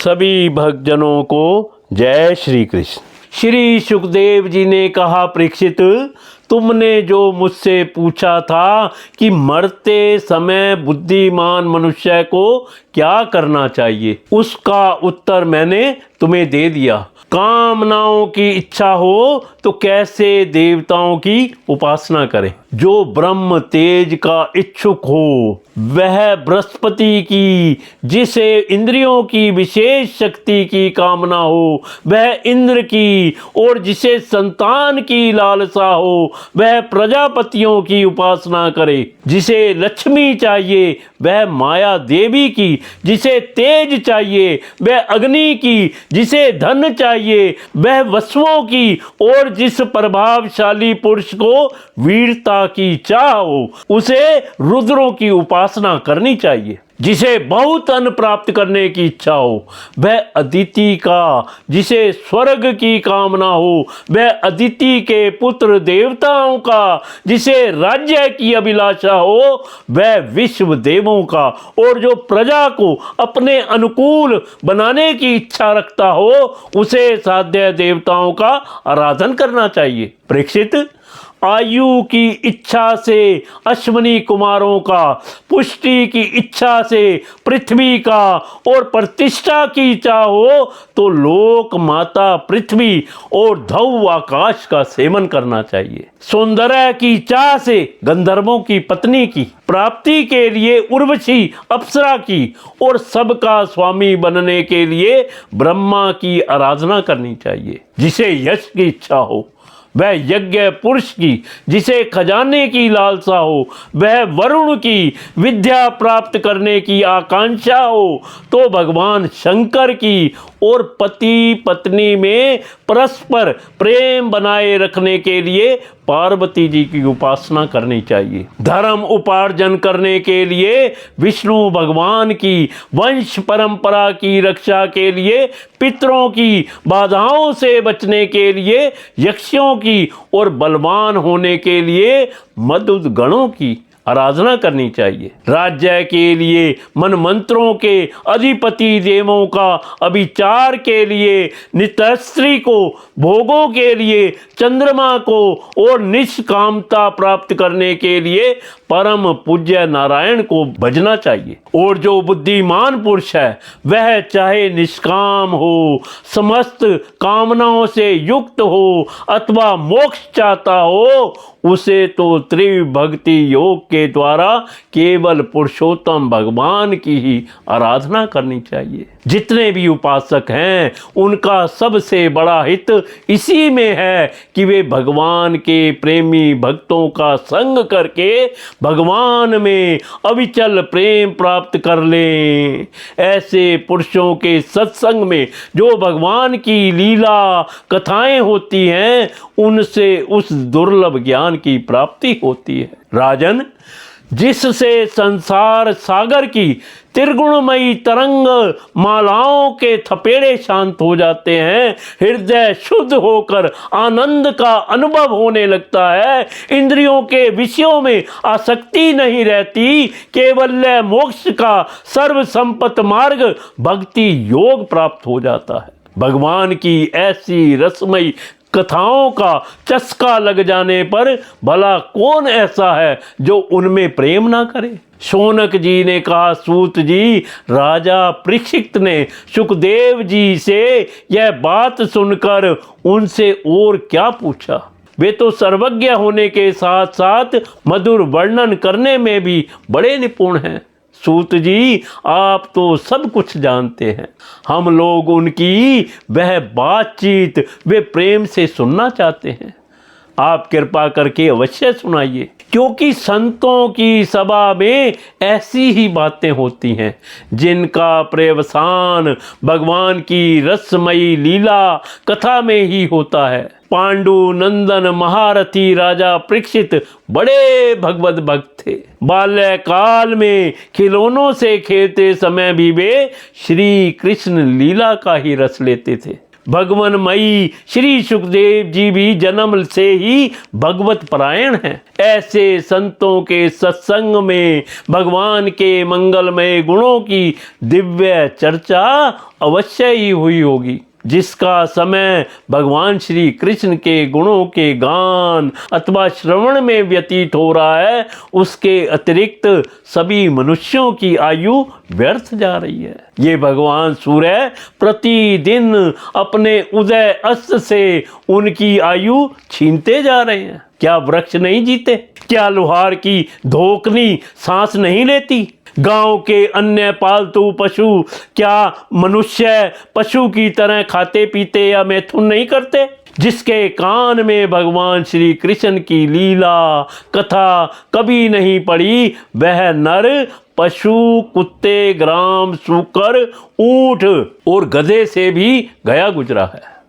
सभी भक्तजनों को जय श्री कृष्ण। श्री सुखदेव जी ने कहा, परीक्षित, तुमने जो मुझसे पूछा था कि मरते समय बुद्धिमान मनुष्य को क्या करना चाहिए, उसका उत्तर मैंने तुम्हें दे दिया। कामनाओं की इच्छा हो तो कैसे देवताओं की उपासना करे। जो ब्रह्म तेज का इच्छुक हो वह बृहस्पति की, जिसे इंद्रियों की विशेष शक्ति की कामना हो वह इंद्र की, और जिसे संतान की लालसा हो वह प्रजापतियों की उपासना करे। जिसे लक्ष्मी चाहिए वह माया देवी की, जिसे तेज चाहिए वह अग्नि की, जिसे धन चाहिए वह वसुओं की, और जिस प्रभावशाली पुरुष को वीरता की चाह हो उसे रुद्रों की उपासना करनी चाहिए। जिसे बहुत अन्न प्राप्त करने की इच्छा हो वह अदिति का, जिसे स्वर्ग की कामना हो वह अदिति के पुत्र देवताओं का, जिसे राज्य की अभिलाषा हो वह विश्व देवों का, और जो प्रजा को अपने अनुकूल बनाने की इच्छा रखता हो उसे साध्य देवताओं का आराधन करना चाहिए। परीक्षित, आयु की इच्छा से अश्विनी कुमारों का, पुष्टि की इच्छा से पृथ्वी का, और प्रतिष्ठा की इच्छा हो तो लोक माता पृथ्वी और ध्रुव आकाश का सेवन करना चाहिए। सौंदर्य की चाह से गंधर्वों की पत्नी की, प्राप्ति के लिए उर्वशी अप्सरा की, और सबका स्वामी बनने के लिए ब्रह्मा की आराधना करनी चाहिए। जिसे यश की इच्छा हो वह यज्ञ पुरुष की, जिसे खजाने की लालसा हो वह वरुण की, विद्या प्राप्त करने की आकांक्षा हो तो भगवान शंकर की, और पति पत्नी में परस्पर प्रेम बनाए रखने के लिए पार्वती जी की उपासना करनी चाहिए। धर्म उपार्जन करने के लिए विष्णु भगवान की, वंश परंपरा की रक्षा के लिए पितरों की, बाधाओं से बचने के लिए यक्षों की, और बलवान होने के लिए मदुद गणों की आराधना करनी चाहिए। राज्य के लिए मन मंत्रों के अधिपति देवों का, अभिचार के लिए नितस्त्री को, भोगों के लिए चंद्रमा को, और निष्कामता प्राप्त करने के लिए परम पूज्य नारायण को भजना चाहिए। और जो बुद्धिमान पुरुष है वह चाहे निष्काम हो, समस्त कामनाओं से युक्त हो, अथवा मोक्ष चाहता हो, उसे तो त्रिभक्ति योग के द्वारा केवल पुरुषोत्तम भगवान की ही आराधना करनी चाहिए। जितने भी उपासक हैं उनका सबसे बड़ा हित इसी में है कि वे भगवान के प्रेमी भक्तों का संग करके भगवान में अविचल प्रेम प्राप्त कर लें। ऐसे पुरुषों के सत्संग में जो भगवान की लीला कथाएं होती हैं उनसे उस दुर्लभ ज्ञान की प्राप्ति होती है। राजन, जिससे संसार सागर की त्रिगुणमयी तरंग मालाओं के थपेड़े शांत हो जाते हैं, हृदय शुद्ध होकर आनंद का अनुभव होने लगता है, इंद्रियों के विषयों में आसक्ति नहीं रहती, केवल मोक्ष का सर्वसंपत्त मार्ग भक्ति योग प्राप्त हो जाता है। भगवान की ऐसी रसमयी कथाओं का चस्का लग जाने पर भला कौन ऐसा है जो उनमें प्रेम ना करे। शौनक जी ने कहा, सूत जी, राजा परीक्षित ने सुखदेव जी से यह बात सुनकर उनसे और क्या पूछा। वे तो सर्वज्ञ होने के साथ साथ मधुर वर्णन करने में भी बड़े निपुण हैं। सूत जी, आप तो सब कुछ जानते हैं, हम लोग उनकी वह बातचीत वे प्रेम से सुनना चाहते हैं। आप कृपा करके अवश्य सुनाइए, क्योंकि संतों की सभा में ऐसी ही बातें होती हैं जिनका प्रवसान भगवान की रसमयी लीला कथा में ही होता है। पांडु नंदन महारथी राजा परीक्षित बड़े भगवत भक्त थे। बाल्यकाल में खिलौनों से खेलते समय भी वे श्री कृष्ण लीला का ही रस लेते थे। भगवनमयी श्री सुखदेव जी भी जन्म से ही भगवत परायण हैं। ऐसे संतों के सत्संग में भगवान के मंगलमय गुणों की दिव्य चर्चा अवश्य ही हुई होगी। जिसका समय भगवान श्री कृष्ण के गुणों के गान अथवा श्रवण में व्यतीत हो रहा है, उसके अतिरिक्त सभी मनुष्यों की आयु व्यर्थ जा रही है। ये भगवान सूर्य प्रतिदिन अपने उदय अस्त से उनकी आयु छीनते जा रहे हैं। क्या वृक्ष नहीं जीते? क्या लोहार की धोकनी सांस नहीं लेती? गांव के अन्य पालतू पशु क्या मनुष्य पशु की तरह खाते पीते या मैथुन नहीं करते? जिसके कान में भगवान श्री कृष्ण की लीला कथा कभी नहीं पड़ी, वह नर पशु, कुत्ते, ग्राम, सूकर, ऊंट और गधे से भी गया गुजरा है।